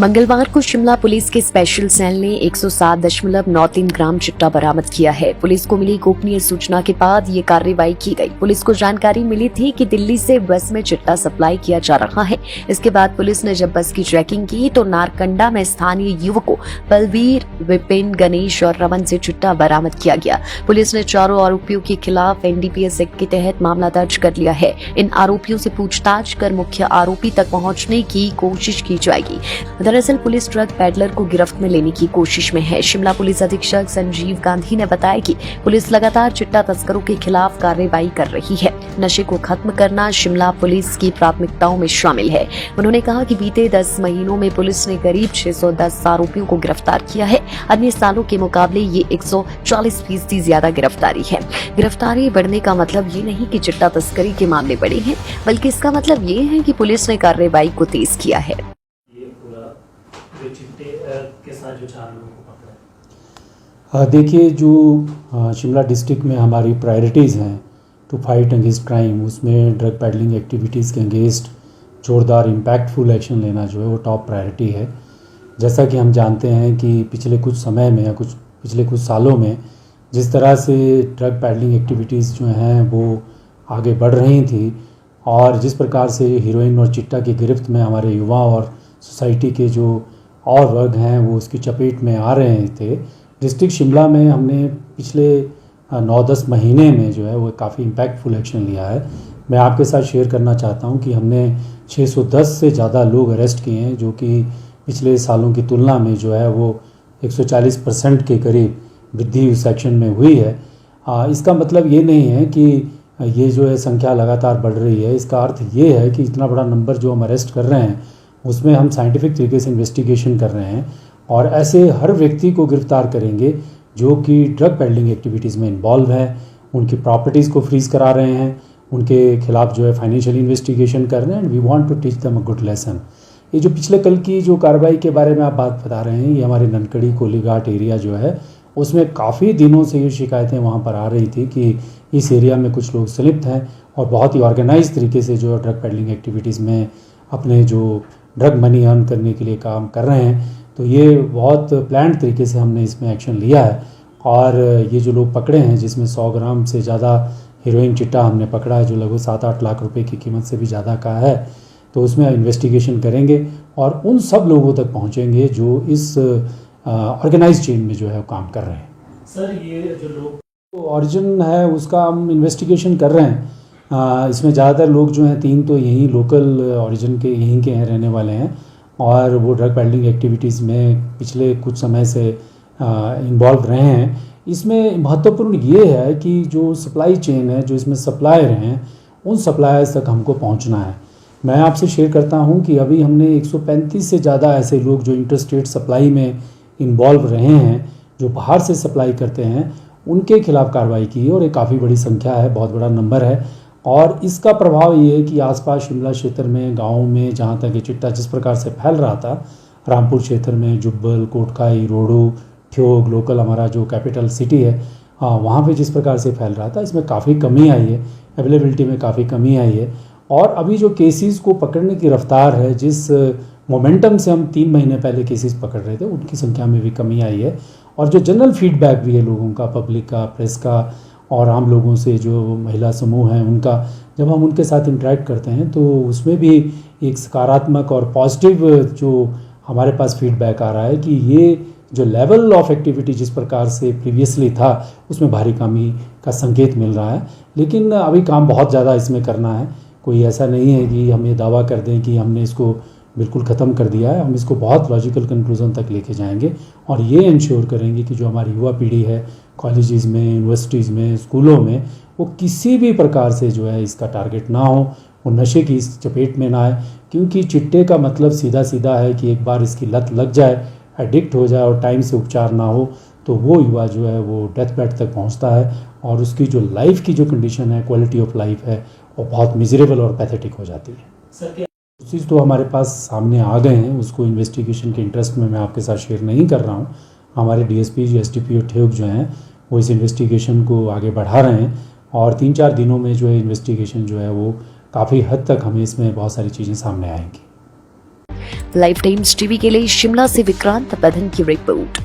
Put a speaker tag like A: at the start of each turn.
A: मंगलवार को शिमला पुलिस के स्पेशल सेल ने 107.93 ग्राम चिट्टा बरामद किया है। पुलिस को मिली गोपनीय सूचना के बाद ये कार्रवाई की गई। पुलिस को जानकारी मिली थी कि दिल्ली से बस में चिट्टा सप्लाई किया जा रहा है। इसके बाद पुलिस ने जब बस की ट्रैकिंग की तो नारकंडा में स्थानीय युवकों बलवीर, विपिन, गणेश और रमन से चिट्टा बरामद किया गया। पुलिस ने चारों आरोपियों के खिलाफ NDPS एक्ट के तहत मामला दर्ज कर लिया है। इन आरोपियों से पूछताछ कर मुख्य आरोपी तक पहुँचने की कोशिश की जाएगी। दरअसल पुलिस ट्रक पैडलर को गिरफ्त में लेने की कोशिश में है। शिमला पुलिस अधीक्षक संजीव गांधी ने बताया कि पुलिस लगातार चिट्टा तस्करों के खिलाफ कार्रवाई कर रही है। नशे को खत्म करना शिमला पुलिस की प्राथमिकताओं में शामिल है। उन्होंने कहा कि बीते 10 महीनों में पुलिस ने करीब 610 आरोपियों को गिरफ्तार किया है। अन्य सालों के मुकाबले ये 140% ज्यादा गिरफ्तारी है। गिरफ्तारी बढ़ने का मतलब ये नहीं कि चिट्टा तस्करी के मामले बढ़े हैं, बल्कि इसका मतलब ये है कि पुलिस ने कार्रवाई को तेज किया है।
B: चिट्टे के साथ जो 4 लोगों को पकड़ा है।
C: देखिए, जो शिमला डिस्ट्रिक्ट में हमारी प्रायोरिटीज़ हैं टू फाइट अगेंस्ट क्राइम, उसमें ड्रग पैडलिंग एक्टिविटीज़ के अगेंस्ट जोरदार इम्पैक्टफुल एक्शन लेना जो है वो टॉप प्रायोरिटी है। जैसा कि हम जानते हैं कि पिछले कुछ समय में या पिछले कुछ सालों में जिस तरह से ड्रग पैडलिंग एक्टिविटीज़ जो हैं वो आगे बढ़ रही थी और जिस प्रकार से हीरोइन और चिट्टा की गिरफ्त में हमारे युवा और सोसाइटी के जो और वर्ग हैं वो उसकी चपेट में आ रहे थे, डिस्ट्रिक्ट शिमला में हमने पिछले 9-10 महीने में जो है वो काफ़ी इम्पैक्टफुल एक्शन लिया है। मैं आपके साथ शेयर करना चाहता हूं कि हमने 610 से ज़्यादा लोग अरेस्ट किए हैं, जो कि पिछले सालों की तुलना में जो है वो 140% के करीब वृद्धि उस एक्शन में हुई है। इसका मतलब ये नहीं है कि ये जो है संख्या लगातार बढ़ रही है। इसका अर्थ ये है कि इतना बड़ा नंबर जो हम अरेस्ट कर रहे हैं उसमें हम साइंटिफिक तरीके से इन्वेस्टिगेशन कर रहे हैं और ऐसे हर व्यक्ति को गिरफ्तार करेंगे जो कि ड्रग पेडलिंग एक्टिविटीज़ में इन्वॉल्व है। उनकी प्रॉपर्टीज़ को फ्रीज़ करा रहे हैं, उनके खिलाफ जो है फाइनेंशियल इन्वेस्टिगेशन कर रहे हैं and we want to teach them a good lesson. ये जो पिछले कल की जो कार्रवाई के बारे में आप बात बता रहे हैं, ये हमारे ननकड़ी कोलीघाट एरिया जो है उसमें काफ़ी दिनों से ये शिकायतें वहाँ पर आ रही थी कि इस एरिया में कुछ लोग संलिप्त हैं और बहुत ही ऑर्गेनाइज तरीके से जो ड्रग पेडलिंग एक्टिविटीज़ में अपने जो ड्रग मनी अर्न करने के लिए काम कर रहे हैं। तो ये बहुत प्लान तरीके से हमने इसमें एक्शन लिया है और ये जो लोग पकड़े हैं, जिसमें 100 ग्राम से ज़्यादा हीरोइन चिट्टा हमने पकड़ा है जो लगभग 7-8 लाख रुपए की कीमत से भी ज़्यादा का है, तो उसमें इन्वेस्टिगेशन करेंगे और उन सब लोगों तक पहुँचेंगे जो इस ऑर्गेनाइज चेन में जो है वो काम कर रहे हैं।
B: सर, ये जो लोग
C: ओरिजिन है उसका हम इन्वेस्टिगेशन कर रहे हैं। इसमें ज़्यादातर लोग जो हैं 3 तो यहीं लोकल ओरिजिन के यहीं के हैं, रहने वाले हैं और वो ड्रग पेडलिंग एक्टिविटीज़ में पिछले कुछ समय से इन्वॉल्व रहे हैं। इसमें महत्वपूर्ण ये है कि जो सप्लाई चेन है, जो इसमें सप्लायर हैं, उन सप्लायर्स तक हमको पहुंचना है। मैं आपसे शेयर करता हूं कि अभी हमने 135 से ज़्यादा ऐसे लोग जो इंटरस्टेट सप्लाई में इन्वॉल्व रहे हैं, जो बाहर से सप्लाई करते हैं, उनके खिलाफ कार्रवाई की और एक काफ़ी बड़ी संख्या है, बहुत बड़ा नंबर है। और इसका प्रभाव ये है कि आसपास शिमला क्षेत्र में, गाँव में, जहाँ तक ये चिट्टा जिस प्रकार से फैल रहा था, रामपुर क्षेत्र में, जुब्बल, कोटखाई, रोडू, ठियोग, लोकल हमारा जो कैपिटल सिटी है, वहाँ पे जिस प्रकार से फैल रहा था, इसमें काफ़ी कमी आई है, अवेलेबिलिटी में काफ़ी कमी आई है। और अभी जो केसेस को पकड़ने की रफ्तार है, जिस मोमेंटम से हम 3 महीने पहले केसेस पकड़ रहे थे, उनकी संख्या में भी कमी आई है। और जो जनरल फीडबैक भी है लोगों का, पब्लिक का, प्रेस का और आम लोगों से, जो महिला समूह हैं उनका, जब हम उनके साथ इंटरेक्ट करते हैं तो उसमें भी एक सकारात्मक और पॉजिटिव जो हमारे पास फीडबैक आ रहा है कि ये जो लेवल ऑफ एक्टिविटी जिस प्रकार से प्रीवियसली था उसमें भारी कमी का संकेत मिल रहा है। लेकिन अभी काम बहुत ज़्यादा इसमें करना है। कोई ऐसा नहीं है कि हम ये दावा कर दें कि हमने इसको बिल्कुल ख़त्म कर दिया है। हम इसको बहुत लॉजिकल कंक्लूजन तक लेके जाएंगे और ये इंश्योर करेंगे कि जो हमारी युवा पीढ़ी है, कॉलेजेस में, यूनिवर्सिटीज़ में, स्कूलों में, वो किसी भी प्रकार से जो है इसका टारगेट ना हो, वो नशे की इस चपेट में ना आए। क्योंकि चिट्टे का मतलब सीधा है कि एक बार इसकी लत लग जाए, एडिक्ट हो जाए और टाइम से उपचार ना हो, तो वो युवा जो है वो डेथ बेड तक पहुंचता है और उसकी जो लाइफ की जो कंडीशन है, क्वालिटी ऑफ लाइफ है, वो बहुत मिजरेबल और पैथेटिक हो जाती है।
B: सर,
C: चीज़ तो हमारे पास सामने आ गए हैं, उसको इन्वेस्टिगेशन के इंटरेस्ट में मैं आपके साथ शेयर नहीं कर रहा हूँ। हमारे DSP, SDP और ठेयोग जो हैं वो इस इन्वेस्टिगेशन को आगे बढ़ा रहे हैं और 3-4 दिनों में जो है इन्वेस्टिगेशन जो है वो काफ़ी हद तक हमें इसमें बहुत सारी चीज़ें सामने आएंगी।
A: लाइफ टाइम्स टीवी के लिए शिमला से विक्रांत बधन की रिपोर्ट।